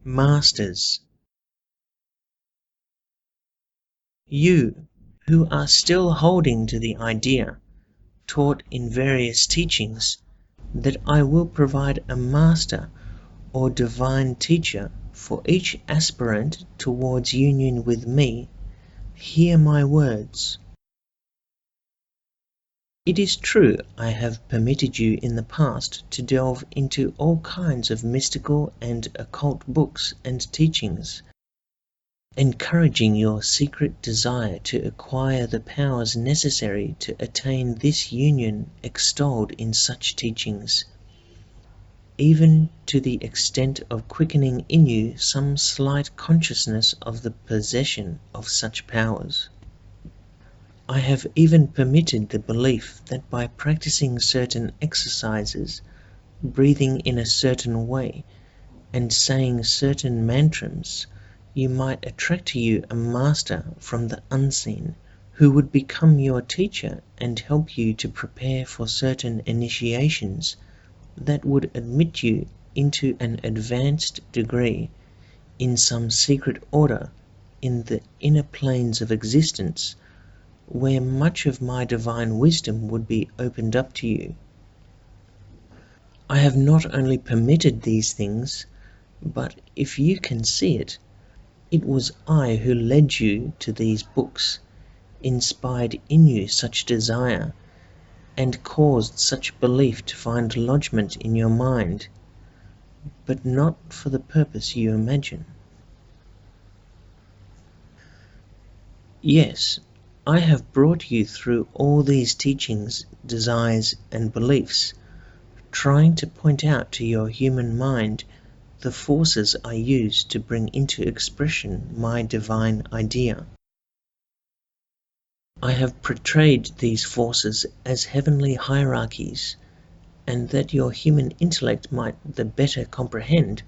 Masters, you who are still holding to the idea, taught in various teachings, that I will provide a master or divine teacher for each aspirant towards union with me, hear my words. It is true I have permitted you in the past to delve into all kinds of mystical and occult books and teachings, encouraging your secret desire to acquire the powers necessary to attain this union extolled in such teachings, even to the extent of quickening in you some slight consciousness of the possession of such powers. I have even permitted the belief that by practicing certain exercises, breathing in a certain way, and saying certain mantras, you might attract to you a master from the unseen, who would become your teacher and help you to prepare for certain initiations that would admit you into an advanced degree in some secret order in the inner planes of existence, where much of my divine wisdom would be opened up to you. I have not only permitted these things, but if you can see it, it was I who led you to these books, inspired in you such desire, and caused such belief to find lodgment in your mind, but not for the purpose you imagine. Yes, I have brought you through all these teachings, desires, and beliefs, trying to point out to your human mind the forces I use to bring into expression my divine idea. I have portrayed these forces as heavenly hierarchies, and that your human intellect might the better comprehend,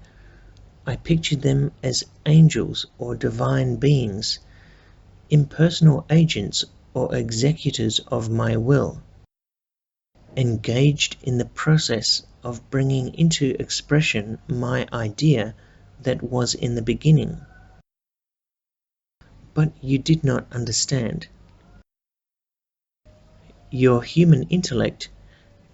I pictured them as angels or divine beings, impersonal agents or executors of my will, engaged in the process of bringing into expression my idea that was in the beginning. But you did not understand. Your human intellect,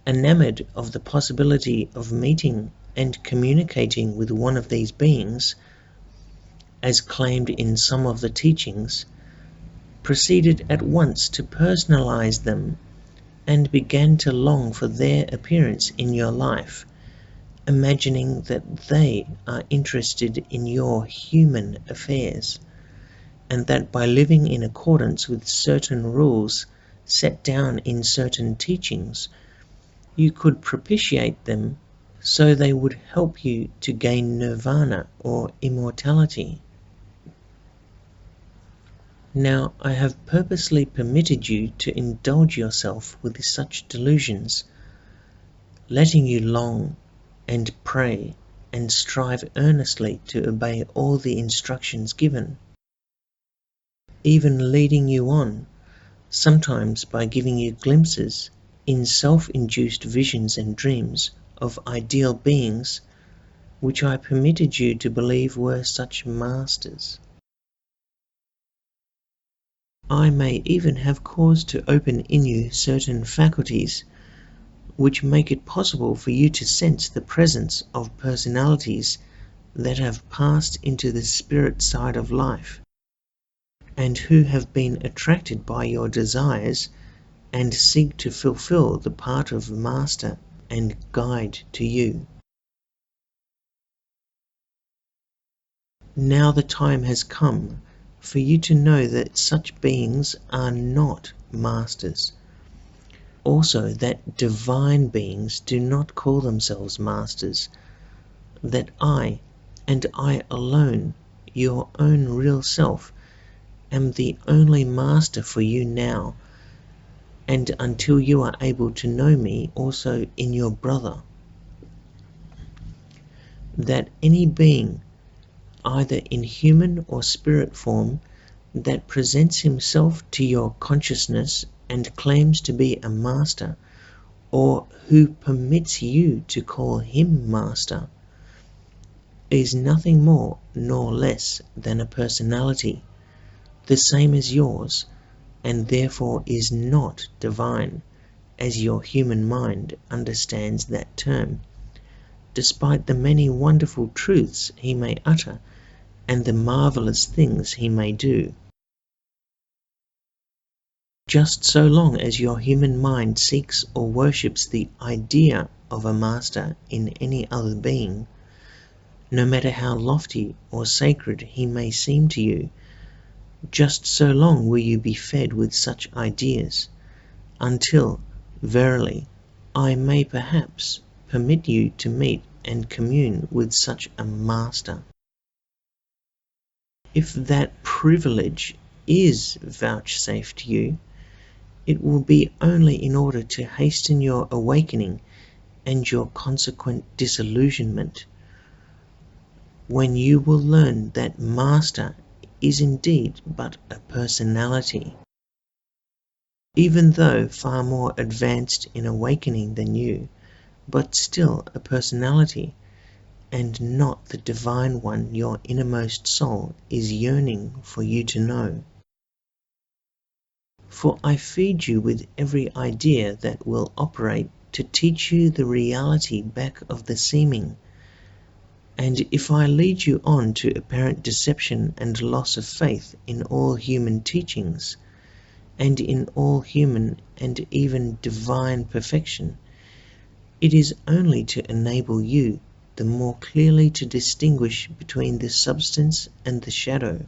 enamored of the possibility of meeting and communicating with one of these beings, as claimed in some of the teachings, proceeded at once to personalize them and began to long for their appearance in your life, imagining that they are interested in your human affairs, and that by living in accordance with certain rules set down in certain teachings, you could propitiate them so they would help you to gain nirvana or immortality. Now, I have purposely permitted you to indulge yourself with such delusions, letting you long and pray and strive earnestly to obey all the instructions given, even leading you on, sometimes by giving you glimpses in self-induced visions and dreams of ideal beings, which I permitted you to believe were such masters. I may even have caused to open in you certain faculties which make it possible for you to sense the presence of personalities that have passed into the spirit side of life, and who have been attracted by your desires and seek to fulfill the part of master and guide to you. Now the time has come for you to know that such beings are not masters. Also, that divine beings do not call themselves masters, that I, and I alone, your own real self, am the only master for you now, and until you are able to know me also in your brother. That any being, either in human or spirit form, that presents himself to your consciousness and claims to be a master, or who permits you to call him master, is nothing more nor less than a personality, the same as yours, and therefore is not divine, as your human mind understands that term, despite the many wonderful truths he may utter and the marvelous things he may do. Just so long as your human mind seeks or worships the idea of a master in any other being, no matter how lofty or sacred he may seem to you, just so long will you be fed with such ideas, until, verily, I may perhaps permit you to meet and commune with such a master. If that privilege is vouchsafed to you, it will be only in order to hasten your awakening and your consequent disillusionment, when you will learn that master is indeed but a personality, even though far more advanced in awakening than you, but still a personality, and not the divine one your innermost soul is yearning for you to know. For I feed you with every idea that will operate to teach you the reality back of the seeming, and if I lead you on to apparent deception and loss of faith in all human teachings, and in all human and even divine perfection, it is only to enable you the more clearly to distinguish between the substance and the shadow,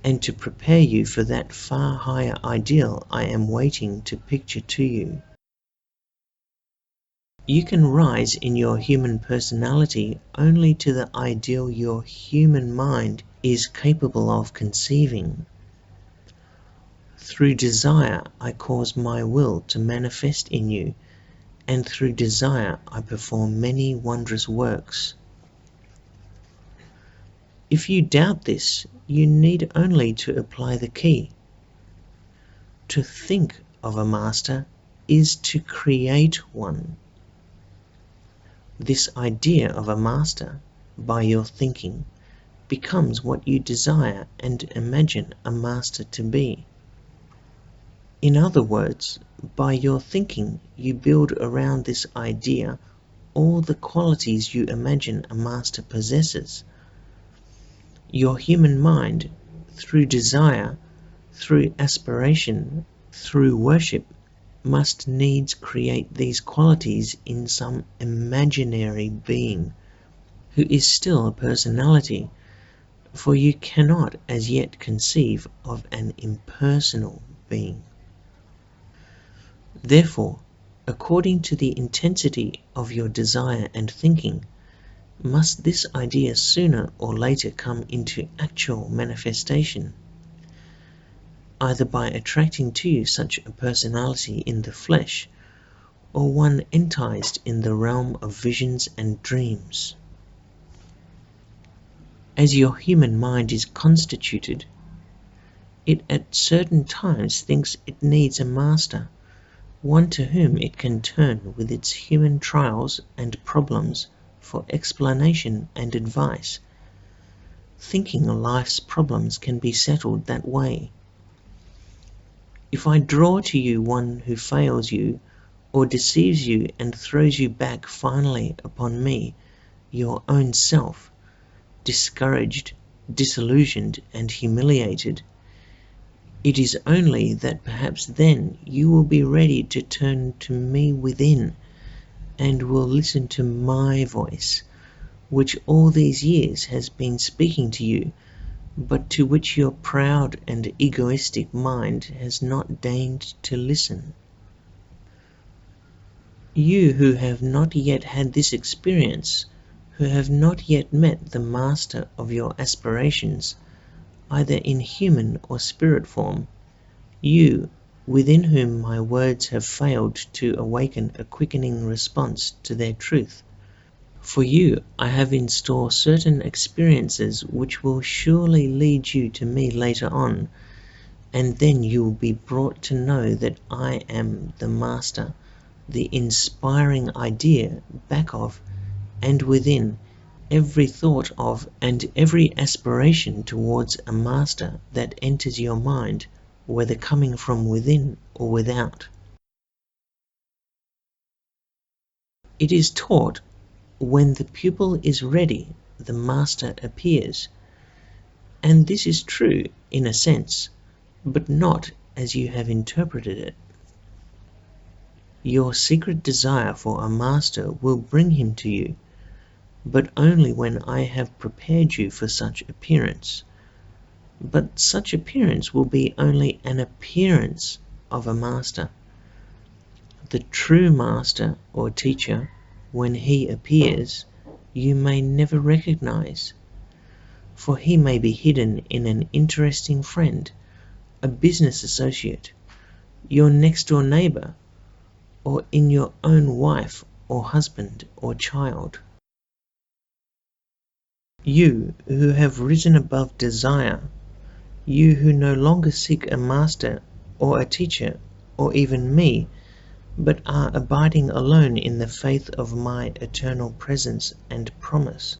and to prepare you for that far higher ideal I am waiting to picture to you. You can rise in your human personality only to the ideal your human mind is capable of conceiving. Through desire I cause my will to manifest in you, and through desire I perform many wondrous works. If you doubt this, you need only to apply the key. To think of a master is to create one. This idea of a master, by your thinking, becomes what you desire and imagine a master to be. In other words, by your thinking you build around this idea all the qualities you imagine a master possesses. Your human mind, through desire, through aspiration, through worship, must needs create these qualities in some imaginary being, who is still a personality, for you cannot as yet conceive of an impersonal being. Therefore, according to the intensity of your desire and thinking, must this idea sooner or later come into actual manifestation, either by attracting to you such a personality in the flesh, or one enticed in the realm of visions and dreams. As your human mind is constituted, it at certain times thinks it needs a master, one to whom it can turn with its human trials and problems for explanation and advice, thinking life's problems can be settled that way. If I draw to you one who fails you, or deceives you and throws you back finally upon me, your own self, discouraged, disillusioned, and humiliated, it is only that perhaps then you will be ready to turn to me within, and will listen to my voice, which all these years has been speaking to you, but to which your proud and egoistic mind has not deigned to listen. You who have not yet had this experience, who have not yet met the master of your aspirations, either in human or spirit form, you, within whom my words have failed to awaken a quickening response to their truth, for you I have in store certain experiences which will surely lead you to me later on, and then you will be brought to know that I am the master, the inspiring idea back of and within every thought of and every aspiration towards a master that enters your mind, whether coming from within or without. It is taught, when the pupil is ready, the master appears. And this is true in a sense, but not as you have interpreted it. Your secret desire for a master will bring him to you, but only when I have prepared you for such appearance. But such appearance will be only an appearance of a master. The true master or teacher, when he appears, you may never recognize, for he may be hidden in an interesting friend, a business associate, your next-door neighbor, or in your own wife or husband or child. You who have risen above desire, you who no longer seek a master or a teacher or even me, but are abiding alone in the faith of my eternal presence and promise.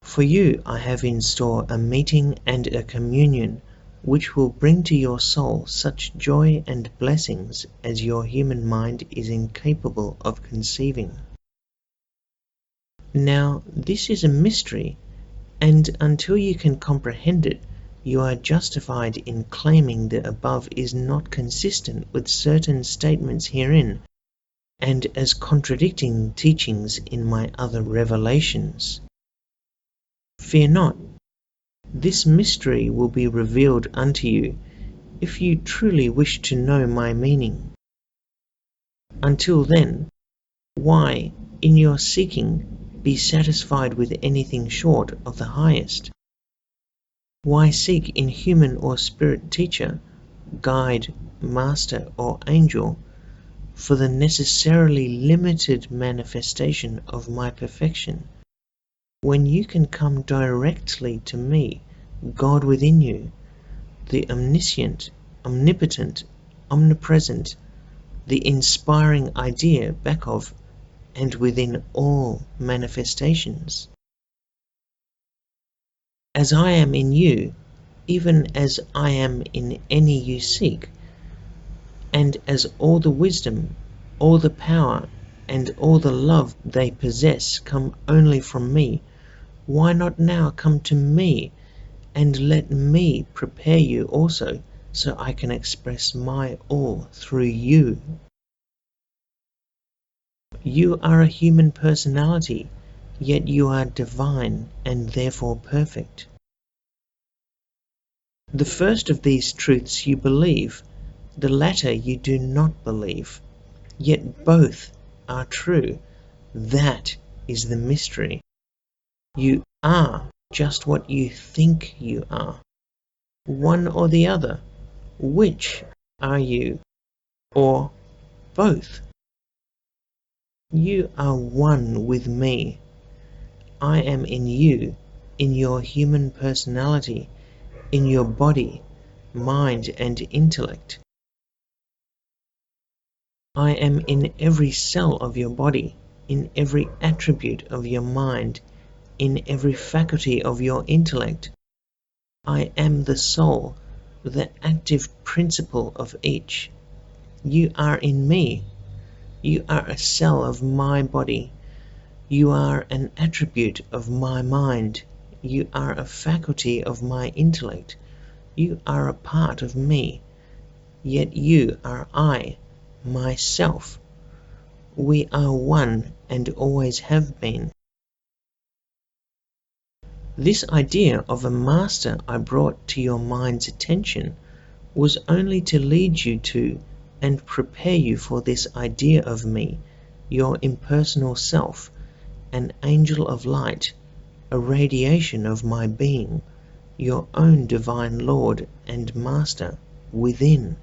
For you I have in store a meeting and a communion which will bring to your soul such joy and blessings as your human mind is incapable of conceiving. Now this is a mystery, and until you can comprehend it, you are justified in claiming the above is not consistent with certain statements herein, and as contradicting teachings in my other revelations. Fear not, this mystery will be revealed unto you, if you truly wish to know my meaning. Until then, why, in your seeking, be satisfied with anything short of the highest? Why seek in human or spirit teacher, guide, master, or angel, for the necessarily limited manifestation of my perfection, when you can come directly to me, God within you, the omniscient, omnipotent, omnipresent, the inspiring idea back of and within all manifestations? As I am in you, even as I am in any you seek, and as all the wisdom, all the power, and all the love they possess come only from me, why not now come to me, and let me prepare you also, so I can express my all through you? You are a human personality, yet you are divine and therefore perfect. The first of these truths you believe, the latter you do not believe, yet both are true. That is the mystery. You are just what you think you are. One or the other. Which are you? Or both? You are one with me. I am in you, in your human personality, in your body, mind, and intellect. I am in every cell of your body, in every attribute of your mind, in every faculty of your intellect. I am the soul, the active principle of each. You are in me. You are a cell of my body. You are an attribute of my mind. You are a faculty of my intellect. You are a part of me. Yet you are I, myself. We are one and always have been. This idea of a master I brought to your mind's attention was only to lead you to and prepare you for this idea of me, your impersonal self, an angel of light, a radiation of my being, your own divine Lord and Master within.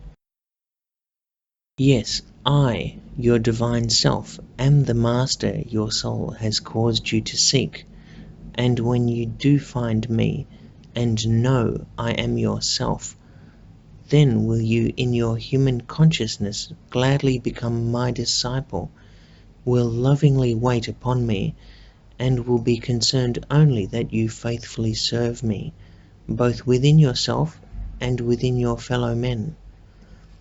Yes, I, your divine self, am the master your soul has caused you to seek, and when you do find me and know I am yourself, then will you in your human consciousness gladly become my disciple, will lovingly wait upon me, and will be concerned only that you faithfully serve me, both within yourself and within your fellow men.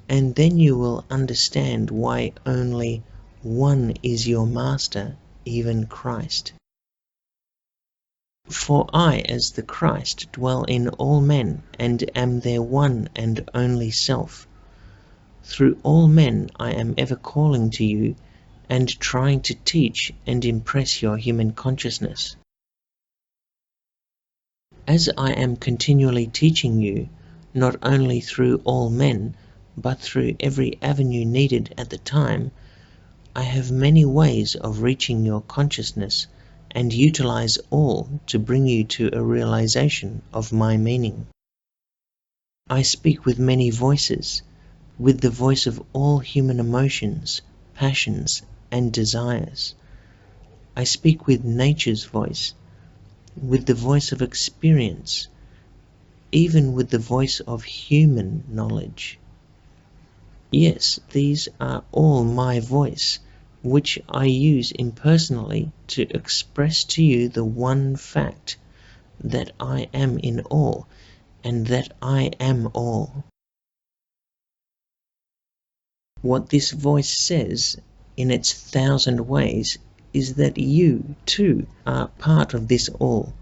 And then you will understand why only one is your master, even Christ. For I, as the Christ, dwell in all men, and am their one and only self. Through all men I am ever calling to you, and trying to teach and impress your human consciousness. As I am continually teaching you, not only through all men, but through every avenue needed at the time, I have many ways of reaching your consciousness, and utilize all to bring you to a realization of my meaning. I speak with many voices, with the voice of all human emotions, passions, and desires. I speak with nature's voice, with the voice of experience, even with the voice of human knowledge. Yes, these are all my voice, which I use impersonally to express to you the one fact, that I am in all, and that I am all. What this voice says, in its 1,000 ways, is that you, too, are part of this all,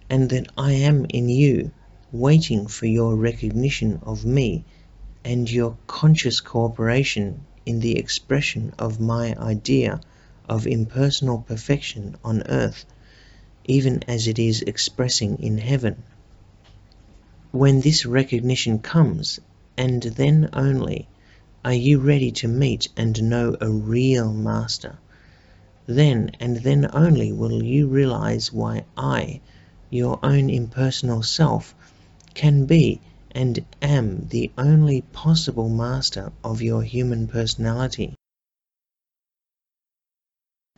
and that I am in you, waiting for your recognition of me and your conscious cooperation in the expression of my idea of impersonal perfection on earth, even as it is expressing in heaven. When this recognition comes, and then only, are you ready to meet and know a real master. Then and then only will you realize why I, your own impersonal self, can be and am the only possible master of your human personality.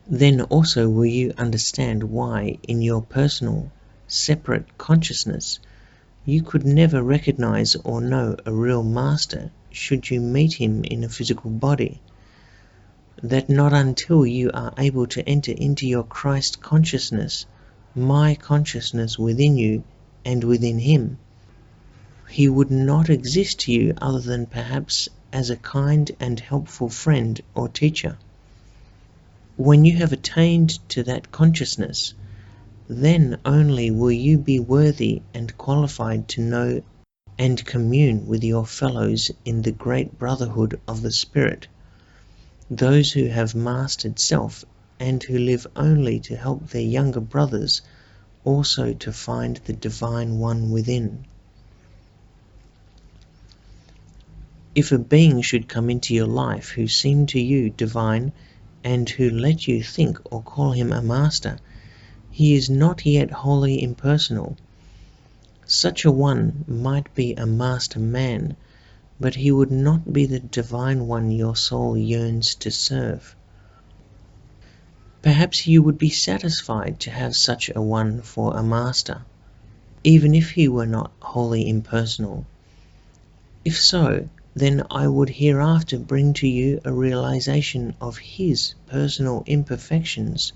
Then also will you understand why in your personal, separate consciousness you could never recognize or know a real master should you meet him in a physical body. That not until you are able to enter into your Christ consciousness, my consciousness within you and within him, he would not exist to you other than perhaps as a kind and helpful friend or teacher. When you have attained to that consciousness, then only will you be worthy and qualified to know and commune with your fellows in the great brotherhood of the Spirit, those who have mastered self and who live only to help their younger brothers also to find the Divine One within. If a being should come into your life who seemed to you divine and who let you think or call him a master, he is not yet wholly impersonal. Such a one might be a master man, but he would not be the Divine One your soul yearns to serve. Perhaps you would be satisfied to have such a one for a master, even if he were not wholly impersonal. If so, then I would hereafter bring to you a realization of his personal imperfections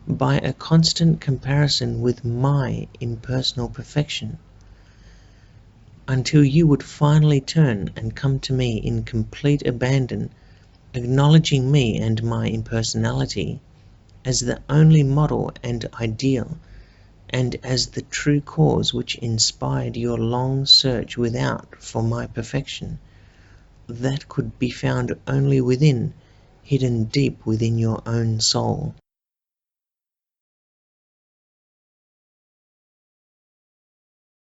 by a constant comparison with my impersonal perfection, until you would finally turn and come to me in complete abandon, acknowledging me and my impersonality as the only model and ideal, and as the true cause which inspired your long search without for my perfection, that could be found only within, hidden deep within your own soul.